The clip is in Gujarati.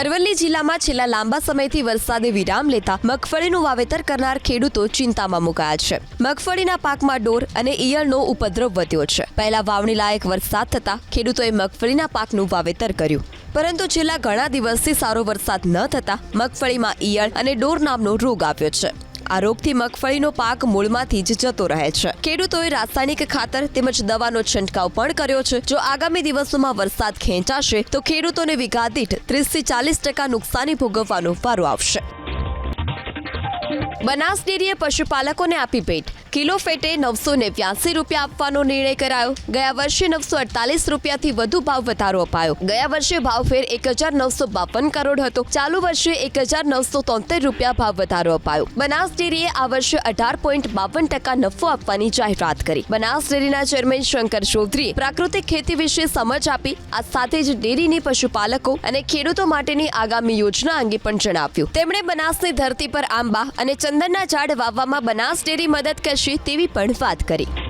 અરવલ્લી જિલ્લામાં છેલ્લા લાંબા સમયથી વરસાદે વિરામ લેતા મગફળીનું વાવેતર કરનાર ખેડૂતો ચિંતામાં મુકાયા છે. મગફળીના પાકમાં ઢોર અને ઈયળનો ઉપદ્રવ વધ્યો છે. પહેલા વાવણી લાયક વરસાદ થતા ખેડૂતોએ મગફળીના પાકનું વાવેતર કર્યું, પરંતુ છેલ્લા ઘણા દિવસથી સારો વરસાદ ન થતા મગફળીમાં ઈયળ અને ઢોર નામનો રોગ આવ્યો છે. આ રોગથી મગફળીનો પાક મૂળમાંથી જ જતો રહે છે. ખેડૂતોએ રાસાયણિક ખાતર તેમજ દવાનો છંટકાવ પણ કર્યો છે. જો આગામી દિવસોમાં વરસાદ ખેંચાશે તો ખેડૂતોને વીઘા દીઠ 30 થી 40% નુકસાની ભોગવવાનો વારો આવશે. બનાસ ડેરીએ પશુપાલકોને આપી ભેટ. કિલો ફેટે 989 રૂપિયા આપવાનો નિર્ણય કરાયો. ગયા વર્ષે 948 રૂપિયાથી વધુ ભાવ વધારો અપાયો. ગયા વર્ષે ભાવફેર 1952 કરોડ હતો. ચાલુ વર્ષે 1973 રૂપિયા ભાવ વધારો અપાયો. બનાસ ડેરીએ આ વર્ષે 18.52% નફો આપવાની જાહેરાત કરી. બનાસ ડેરીના ચેરમેન શંકર ચૌધરીએ પ્રાકૃતિક ખેતી વિશે સમજ આપી. આ સાથે જ ડેરીની પશુપાલકો અને ખેડૂતો માટેની આગામી યોજના અંગે પણ જણાવ્યું. તેમણે બનાસની ધરતી પર આંબા અને ચંદનના ઝાડ વાવવામાં બનાસ ડેરી મદદ કરશે તેવી પણ વાત કરી.